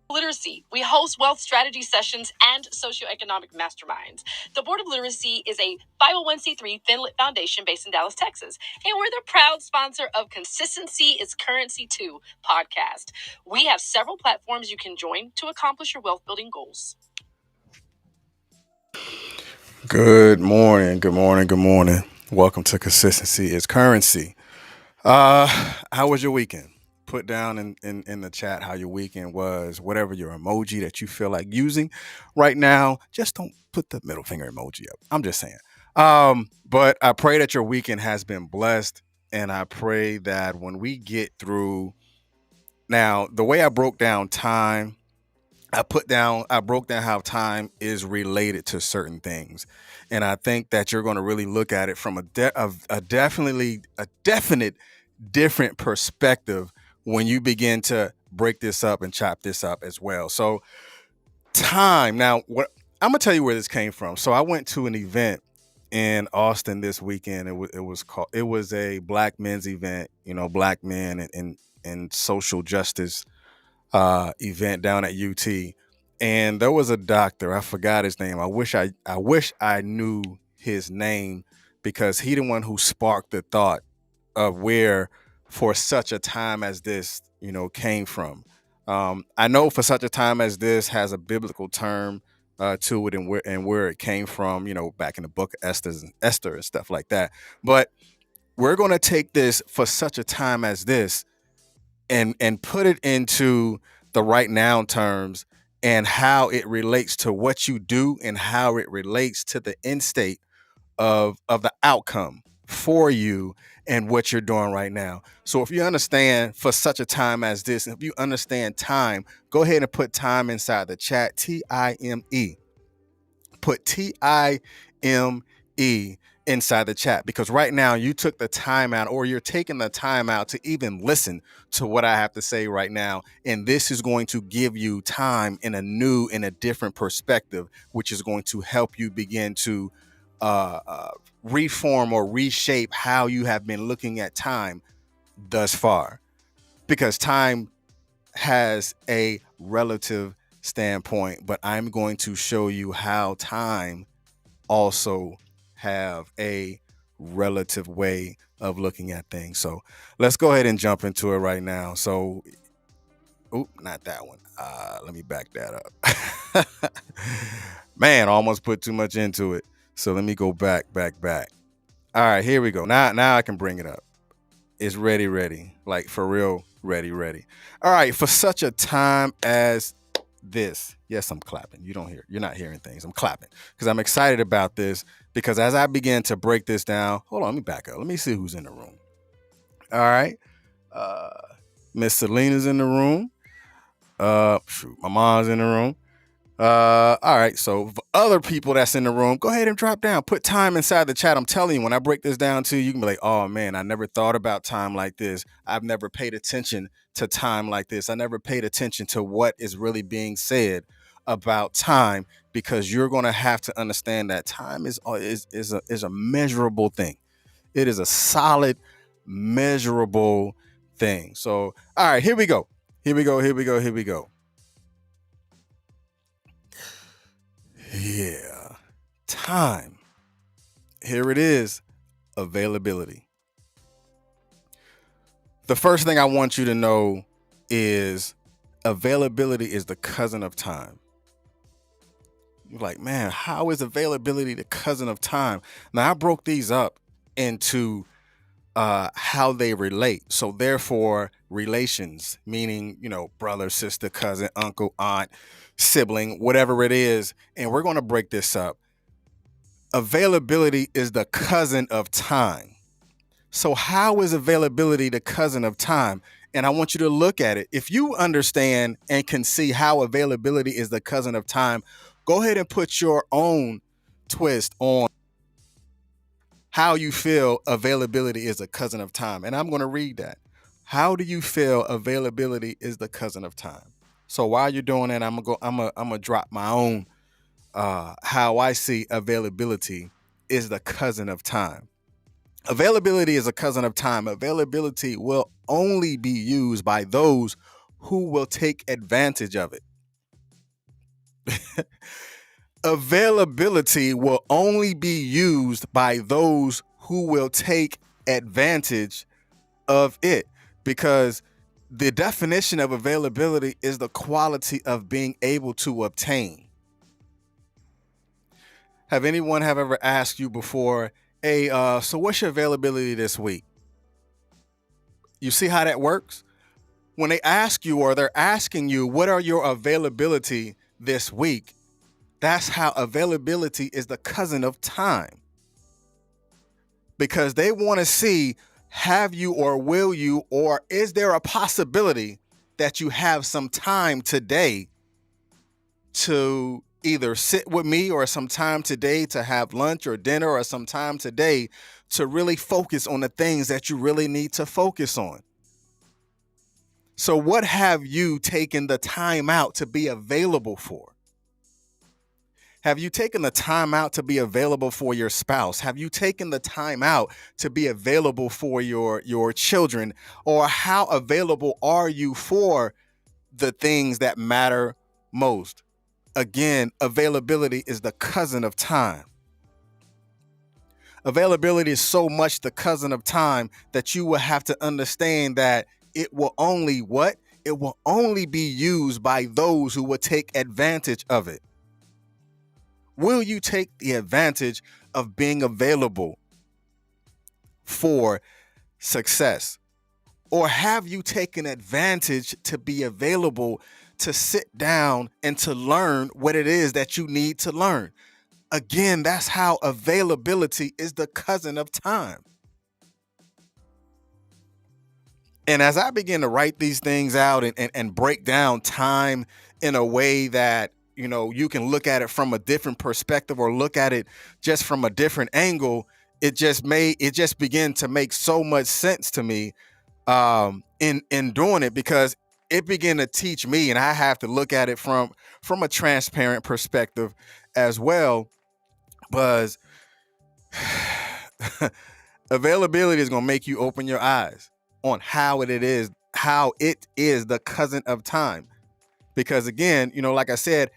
Literacy. We host wealth strategy sessions and socioeconomic masterminds. The Board of Literacy is a 501c3 FinLit foundation based in Dallas, Texas, and we're the proud sponsor of Consistency is Currency 2 podcast. We have several platforms you can join to accomplish your wealth building goals. Good morning, good morning, good morning. Welcome to Consistency is Currency. How was your weekend? Put down in the chat how your weekend was, whatever your emoji that you feel like using right now. Just don't put the middle finger emoji up. I'm just saying. But I pray that your weekend has been blessed, and I pray that when we get through now, the way I broke down time, I broke down how time is related to certain things. And I think that you're going to really look at it from a definite different perspective when you begin to break this up and chop this up as well. So time. Now, what I'm gonna tell you where this came from. So I went to an event in Austin this weekend. It was a black men's event. You know, black men and social justice event down at UT, and there was a doctor. I forgot his name. I wish I knew his name because he the one who sparked the thought of where for such a time as this, came from. I know for such a time as this has a biblical term to it and where it came from. Back in the book of Esther and stuff like that. But we're going to take this for such a time as this and put it into the right noun terms and how it relates to what you do and how it relates to the end state of the outcome for you and what you're doing right now. So if you understand for such a time as this, if you understand time, go ahead and put time inside the chat. TIME. Put TIME inside the chat, because right now you took the time out, or you're taking the time out to even listen to what I have to say right now. And this is going to give you time in a different perspective, which is going to help you begin to reform or reshape how you have been looking at time thus far. Because time has a relative standpoint, but I'm going to show you how time also have a relative way of looking at things. So let's go ahead and jump into it right now. So, not that one. Let me back that up. Man, almost put too much into it. So let me go back. All right, here we go. Now I can bring it up. It's ready. Like for real, ready. All right, for such a time as this. Yes, I'm clapping. You're not hearing things. I'm clapping because I'm excited about this, because as I begin to break this down, hold on, let me back up. Let me see who's in the room. All right. Uh Miss Selena's in the room. My mom's in the room. All right. So for other people that's in the room, go ahead and drop down. Put time inside the chat. I'm telling you, when I break this down to you, you can be like, oh man, I never thought about time like this. I've never paid attention to time like this. I never paid attention to what is really being said about time, because you're going to have to understand that time is a measurable thing. It is a solid, measurable thing. So, all right, here we go. Yeah. Time. Here it is. Availability. The first thing I want you to know is availability is the cousin of time. You're like, man, how is availability the cousin of time? Now, I broke these up into how they relate. So therefore, relations, meaning, brother, sister, cousin, uncle, aunt, sibling, whatever it is. And we're going to break this up. Availability is the cousin of time. So how is availability the cousin of time? And I want you to look at it. If you understand and can see how availability is the cousin of time, go ahead and put your own twist on how you feel availability is a cousin of time. And I'm going to read that. How do you feel availability is the cousin of time? So while you're doing that, I'm gonna drop my own how I see availability is the cousin of time. Availability is a cousin of time. Availability will only be used by those who will take advantage of it. Availability will only be used by those who will take advantage of it, because the definition of availability is the quality of being able to obtain. Have anyone have ever asked you before, hey, so what's your availability this week? You see how that works? When they ask you, or they're asking you, what are your availability this week? That's how availability is the cousin of time, because they want to see, have you or will you, or is there a possibility that you have some time today to either sit with me, or some time today to have lunch or dinner, or some time today to really focus on the things that you really need to focus on. So what have you taken the time out to be available for? Have you taken the time out to be available for your spouse? Have you taken the time out to be available for your children? Or how available are you for the things that matter most? Again, availability is the cousin of time. Availability is so much the cousin of time that you will have to understand that it will only what? It will only be used by those who will take advantage of it. Will you take the advantage of being available for success? Or have you taken advantage to be available to sit down and to learn what it is that you need to learn? Again, that's how availability is the cousin of time. And as I begin to write these things out and break down time in a way that, you can look at it from a different perspective, or look at it just from a different angle, it just began to make so much sense to me in doing it, because it began to teach me, and I have to look at it from a transparent perspective as well. Because availability is going to make you open your eyes on how it is the cousin of time. Because again, like I said,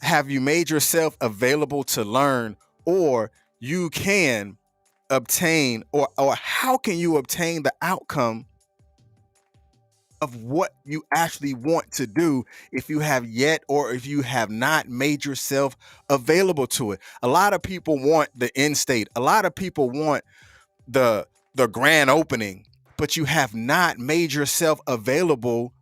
have you made yourself available to learn, or you can obtain, or how can you obtain the outcome of what you actually want to do if you have yet, or if you have not made yourself available to it? A lot of people want the end state. A lot of people want the grand opening, but you have not made yourself available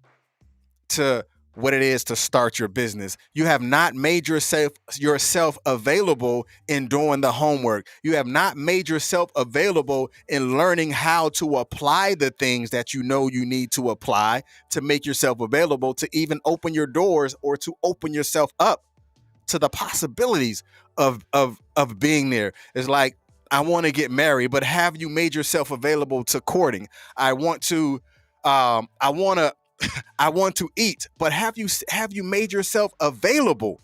to what it is to start your business. You have not made yourself available in doing the homework. You have not made yourself available in learning how to apply the things that you know you need to apply to make yourself available to even open your doors, or to open yourself up to the possibilities of being there. It's like, I want to get married, but have you made yourself available to courting? I want to I want to I want to eat, but have you made yourself available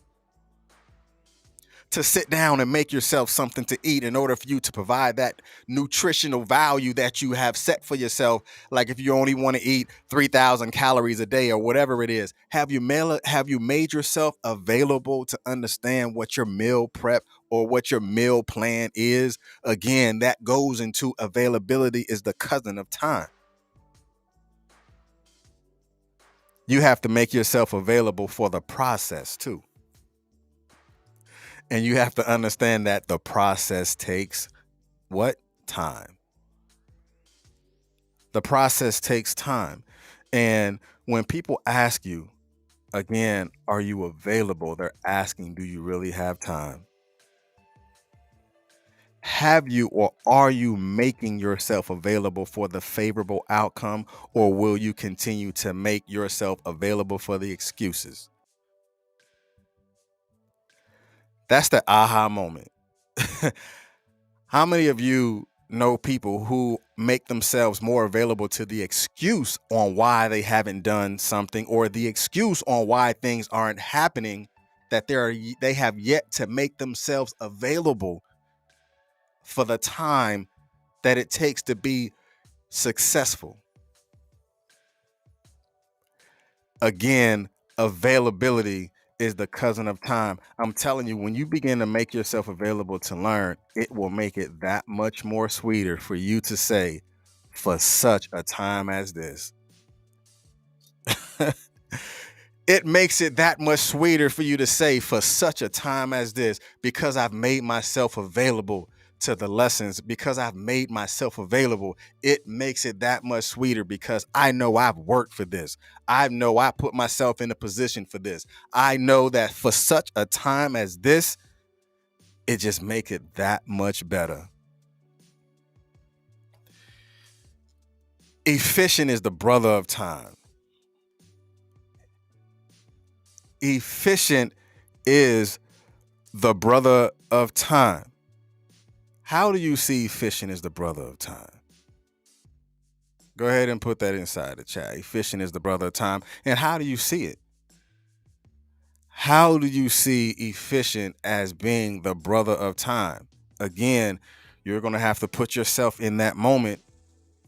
to sit down and make yourself something to eat in order for you to provide that nutritional value that you have set for yourself? Like if you only want to eat 3,000 calories a day, or whatever it is, have you made yourself available to understand what your meal prep or what your meal plan is? Again, that goes into availability is the cousin of time. You have to make yourself available for the process too. And you have to understand that the process takes what? Time. The process takes time. And when people ask you, again, are you available? They're asking, do you really have time? Have you, or are you making yourself available for the favorable outcome, or will you continue to make yourself available for the excuses? That's the aha moment. How many of you know people who make themselves more available to the excuse on why they haven't done something, or the excuse on why things aren't happening, that they have yet to make themselves available for the time that it takes to be successful? Again, availability is the cousin of time. I'm telling you, when you begin to make yourself available to learn, it will make it that much more sweeter for you to say, for such a time as this. It makes it that much sweeter for you to say, for such a time as this, because I've made myself available to the lessons, because I've made myself available. It makes it that much sweeter because I know I've worked for this. I know I put myself in a position for this. I know that for such a time as this, it just makes it that much better. Efficient is the brother of time. Efficient is the brother of time. How do you see efficient as the brother of time? Go ahead and put that inside the chat. Efficient is the brother of time. And how do you see it? How do you see efficient as being the brother of time? Again, you're going to have to put yourself in that moment.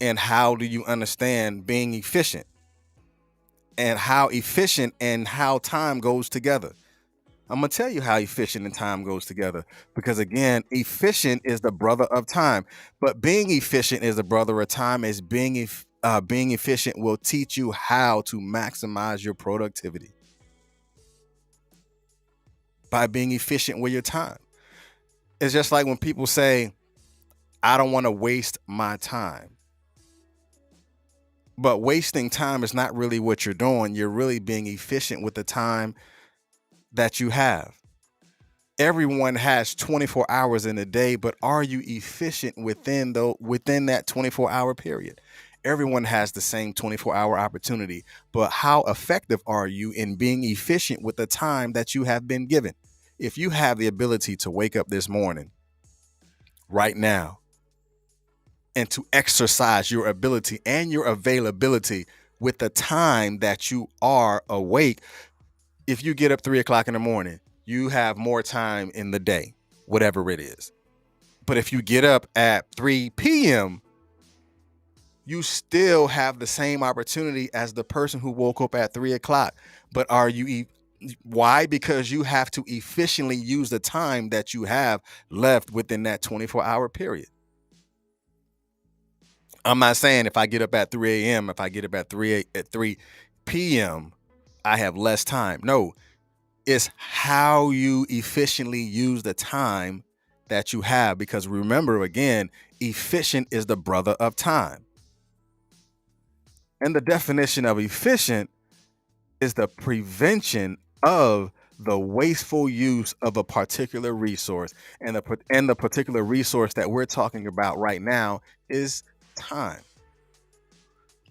And how do you understand being efficient? And how efficient and how time goes together? I'm going to tell you how efficient and time goes together, because again, efficient is the brother of time, but being efficient is the brother of time. Is being efficient will teach you how to maximize your productivity by being efficient with your time. It's just like when people say, I don't want to waste my time. But wasting time is not really what you're doing. You're really being efficient with the time that you have. Everyone has 24 hours in a day, but are you efficient within that 24-hour period? Everyone has the same 24-hour opportunity, but how effective are you in being efficient with the time that you have been given? If you have the ability to wake up this morning, right now, and to exercise your ability and your availability with the time that you are awake, if you get up 3 o'clock in the morning, you have more time in the day, whatever it is. But if you get up at 3 p.m., you still have the same opportunity as the person who woke up at 3 o'clock. But why? Because you have to efficiently use the time that you have left within that 24-hour period. I'm not saying if I get up at 3 a.m., if I get up at 3 p.m., I have less time. No, it's how you efficiently use the time that you have. Because remember, again, efficient is the brother of time. And the definition of efficient is the prevention of the wasteful use of a particular resource. And the particular resource that we're talking about right now is time.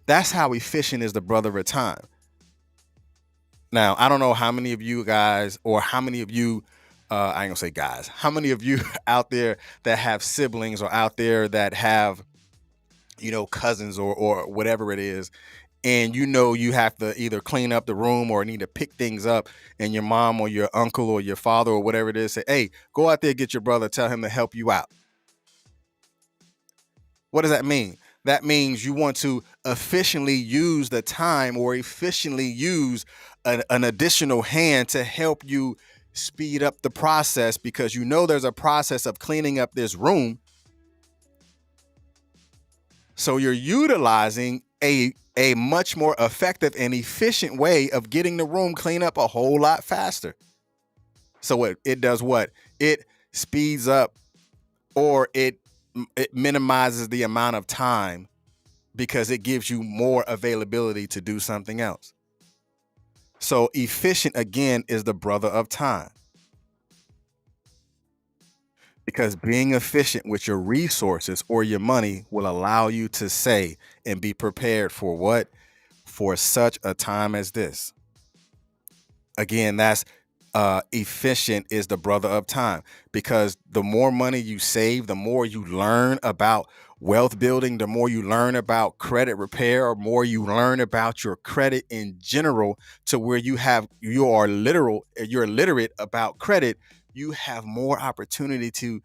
That's how efficient is the brother of time. Now, I don't know how many of you guys, or how many of you, I ain't gonna say guys, how many of you out there that have siblings, or out there that have, cousins, or whatever it is, and you have to either clean up the room or need to pick things up, and your mom or your uncle or your father or whatever it is say, hey, go out there, get your brother, tell him to help you out. What does that mean? That means you want to efficiently use the time, or efficiently use an additional hand to help you speed up the process, because there's a process of cleaning up this room. So you're utilizing a much more effective and efficient way of getting the room cleaned up a whole lot faster. So it does what? It speeds up, or it minimizes the amount of time, because it gives you more availability to do something else. So efficient, again, is the brother of time. Because being efficient with your resources or your money will allow you to say and be prepared for what? For such a time as this. Again, that's efficient is the brother of time, because the more money you save, the more you learn about wealth building, the more you learn about credit repair, or more you learn about your credit in general, to where you're literate about credit. You have more opportunity to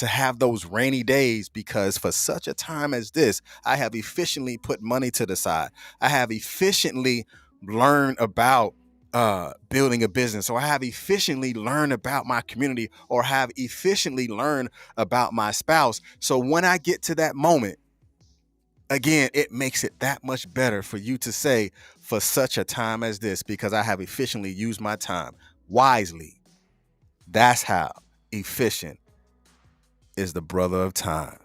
have those rainy days, because for such a time as this, I have efficiently put money to the side. I have efficiently learned about building a business, or I have efficiently learned about my community, or have efficiently learned about my spouse. So when I get to that moment, again, it makes it that much better for you to say, for such a time as this, because I have efficiently used my time wisely. That's how efficient is the brother of time.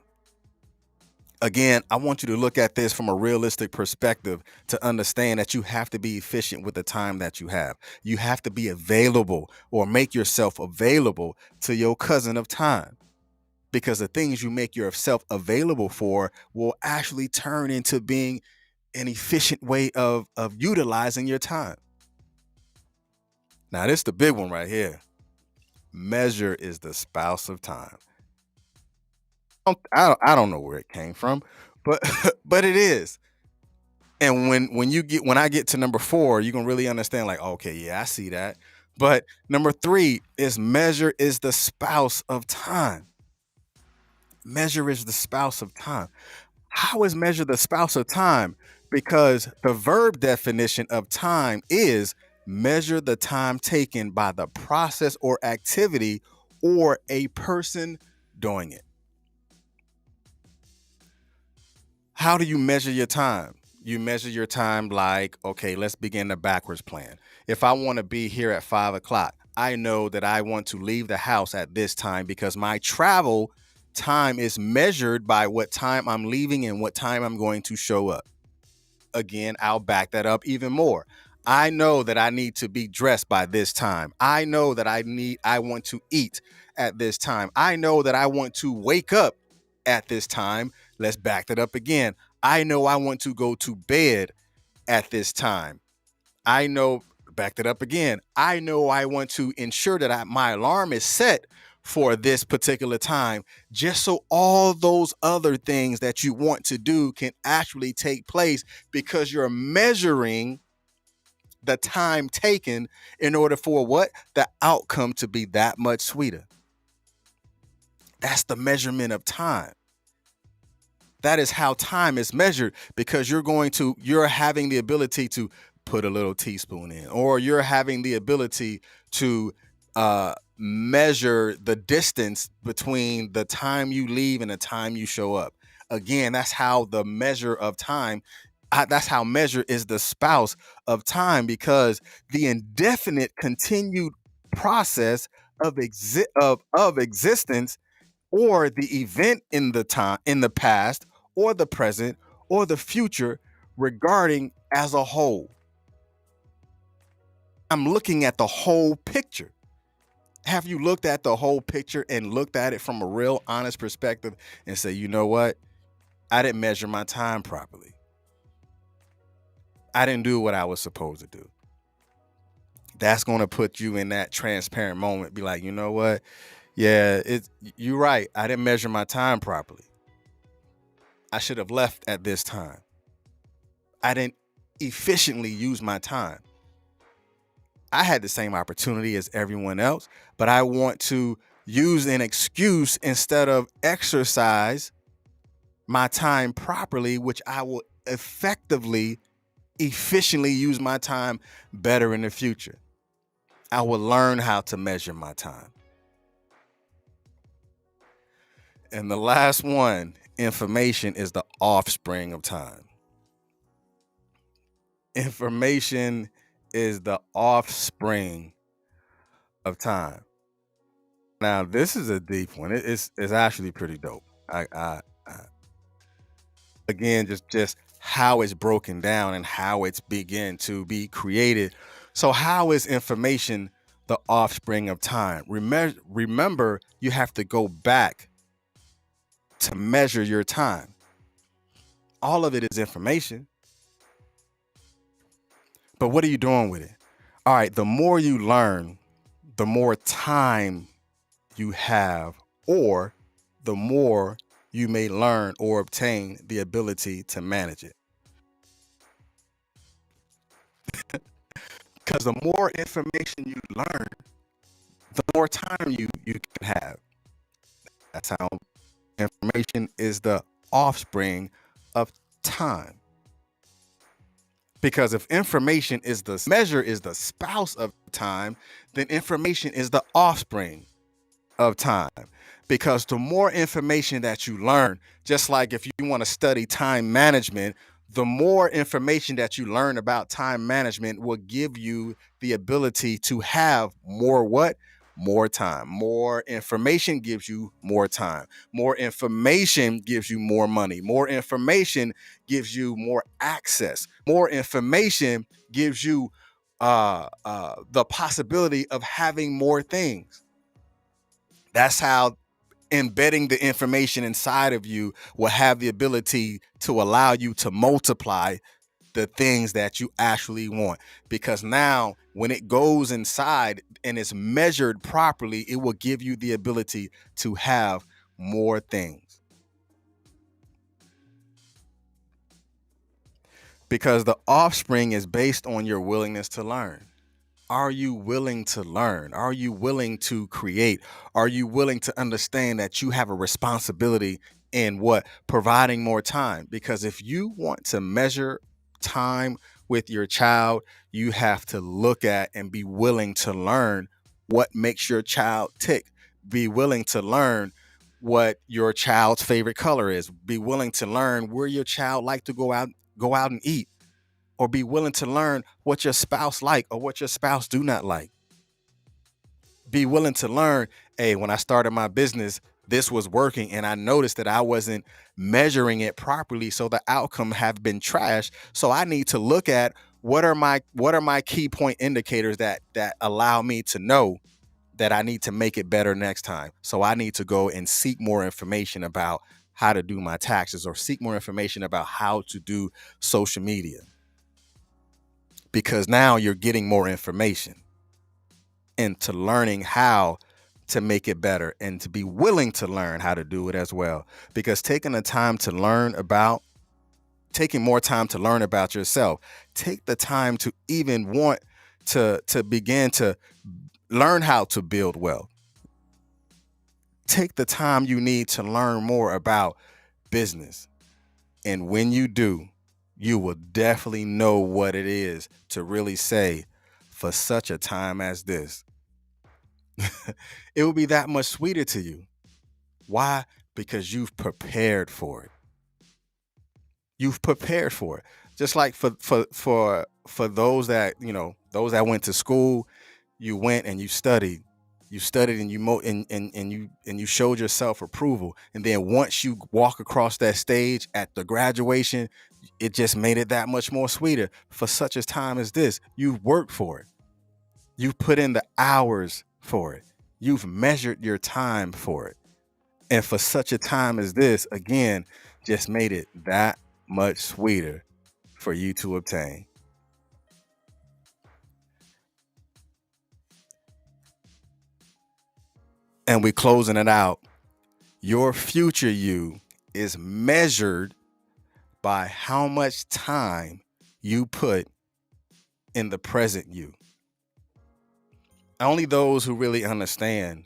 Again, I want you to look at this from a realistic perspective to understand that you have to be efficient with the time that you have. You have to be available, or make yourself available to your cousin of time, because the things you make yourself available for will actually turn into being an efficient way of utilizing your time. Now, this is the big one right here. Measure is the spouse of time. I don't know where it came from, but but it is. And when I get to number 4, you're gonna really understand, like, okay, yeah, I see that. But number 3 is measure is the spouse of time. Measure is the spouse of time. How is measure the spouse of time? Because the verb definition of time is measure the time taken by the process or activity, or a person doing it. How do you measure your time? You measure your time like, okay, let's begin the backwards plan. If I want to be here at 5 o'clock, I know that I want to leave the house at this time, because my travel time is measured by what time I'm leaving and what time I'm going to show up. Again, I'll back that up even more. I know that I need to be dressed by this time. I know that I want to eat at this time. I know that I want to wake up at this time. Let's back that up again. I know I want to go to bed at this time. I know, back that up again. I know I want to ensure that my alarm is set for this particular time, just so all those other things that you want to do can actually take place, because you're measuring the time taken in order for what? The outcome to be that much sweeter. That's the measurement of time. That is how time is measured, because you're having the ability to put a little teaspoon in, or you're having the ability to measure the distance between the time you leave and the time you show up. Again, that's how the measure of time, that's how measure is the spouse of time, because the indefinite continued process of existence, or the event in the time, in the past, or the present, or the future, regarding as a whole. I'm looking at the whole picture. Have you looked at the whole picture and looked at it from a real honest perspective and say, you know what? I didn't measure my time properly. I didn't do what I was supposed to do. That's going to put you in that transparent moment. Be like, you know what? Yeah, you're right. I didn't measure my time properly. I should have left at this time. I didn't efficiently use my time. I had the same opportunity as everyone else, but I want to use an excuse instead of exercise my time properly, which I will effectively, efficiently use my time better in the future. I will learn how to measure my time. And the last one, information is the offspring of time. Information is the offspring of time. Now, this is a deep one. It's actually pretty dope. I again, just how it's broken down and how it's begin to be created. So, how is information the offspring of time? Remember, you have to go back to measure your time. All of it is information, but what are you doing with it? All right, the more you learn, the more time you have, or the more you may learn or obtain the ability to manage it. Because the more information you learn, the more time you can have. That's how information is the offspring of time. Because if information is the measure is the spouse of time, then information is the offspring of time. Because the more information that you learn, just like if you want to study time management, the more information that you learn about time management will give you the ability to have more what? More time. More information gives you more time. More information gives you more money. More information gives you more access. More information gives you the possibility of having more things. That's how embedding the information inside of you will have the ability to allow you to multiply the things that you actually want. Because now, when it goes inside and is measured properly, it will give you the ability to have more things. Because the offspring is based on your willingness to learn. Are you willing to learn? Are you willing to create? Are you willing to understand that you have a responsibility in what? Providing more time. Because if you want to measure time with your child, you have to look at and be willing to learn what makes your child tick. Be willing to learn what your child's favorite color is. Be willing to learn where your child like to go out and eat, or be willing to learn what your spouse like or what your spouse do not like. Be willing to learn, hey, when I started my business, this was working and I noticed that I wasn't measuring it properly, so the outcome have been trash. So I need to look at what are my key point indicators that allow me to know that I need to make it better next time. So I need to go and seek more information about how to do my taxes, or seek more information about how to do social media, because now you're getting more information into learning how to make it better, and to be willing to learn how to do it as well. Because taking more time to learn about yourself, take the time to even want to begin to learn how to build wealth. Take the time you need to learn more about business. And when you do, you will definitely know what it is to really say, for such a time as this. It will be that much sweeter to you. Why? Because you've prepared for it. You've prepared for it. Just like for those that, those that went to school, you went and you studied. You studied and you showed yourself approval. And then once you walk across that stage at the graduation, it just made it that much more sweeter. For such a time as this, you've worked for it. You've put in the hours for it. You've measured your time for it. And for such a time as this, again, just made it that much sweeter for you to obtain. And we closing it out. Your future you is measured by how much time you put in the present you. Only those who really understand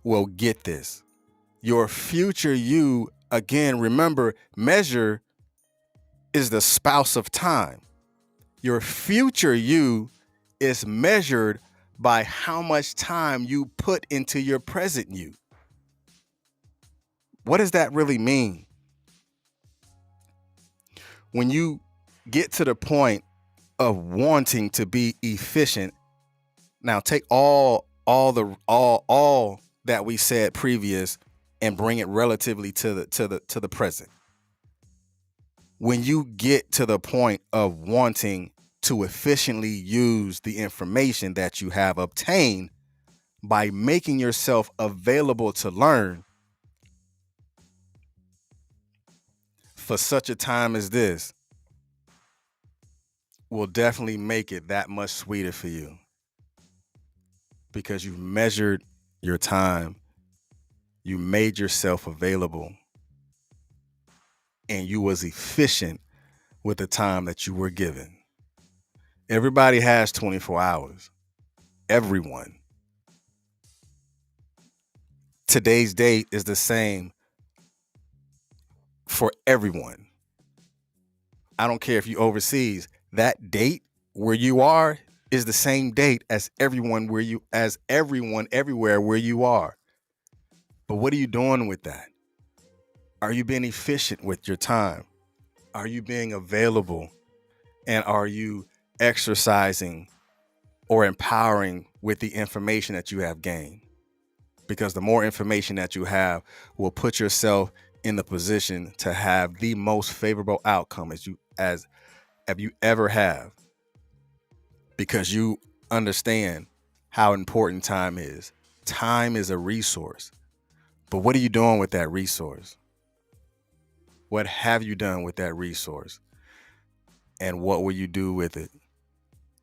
will get this. Your future you, again, remember, measure is the spouse of time. Your future you is measured by how much time you put into your present you. What does that really mean? When you get to the point of wanting to be efficient, now take all that we said previous and bring it relatively to the present. When you get to the point of wanting to efficiently use the information that you have obtained by making yourself available to learn, for such a time as this, will definitely make it that much sweeter for you, because you've measured your time, you made yourself available, and you was efficient with the time that you were given. Everybody has 24 hours. Everyone. Today's date is the same for everyone. I don't care if you overseas. That date where you are is the same date as everyone everywhere where you are. But what are you doing with that? Are you being efficient with your time? Are you being available? And are you exercising or empowering with the information that you have gained? Because the more information that you have will put yourself in the position to have the most favorable outcome as you ever have, because you understand how important time is. Time is a resource. But what are you doing with that resource? What have you done with that resource? And what will you do with it?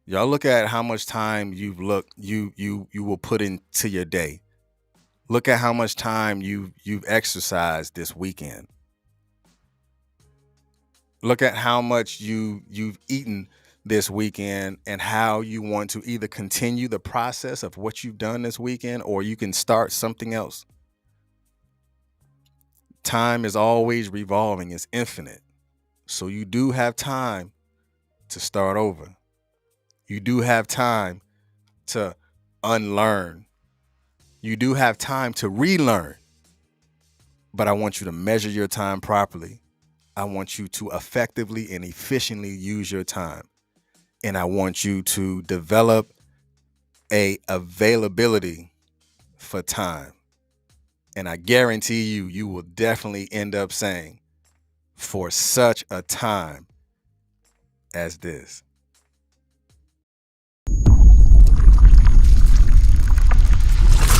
Y'all look at how much time you will put into your day. Look at how much time you've exercised this weekend. Look at how much you've eaten this weekend and how you want to either continue the process of what you've done this weekend or you can start something else. Time is always revolving, it's infinite. So you do have time to start over. You do have time to unlearn. You do have time to relearn. But I want you to measure your time properly. I want you to effectively and efficiently use your time. And I want you to develop a availability for time. And I guarantee you will definitely end up saying, for such a time as this.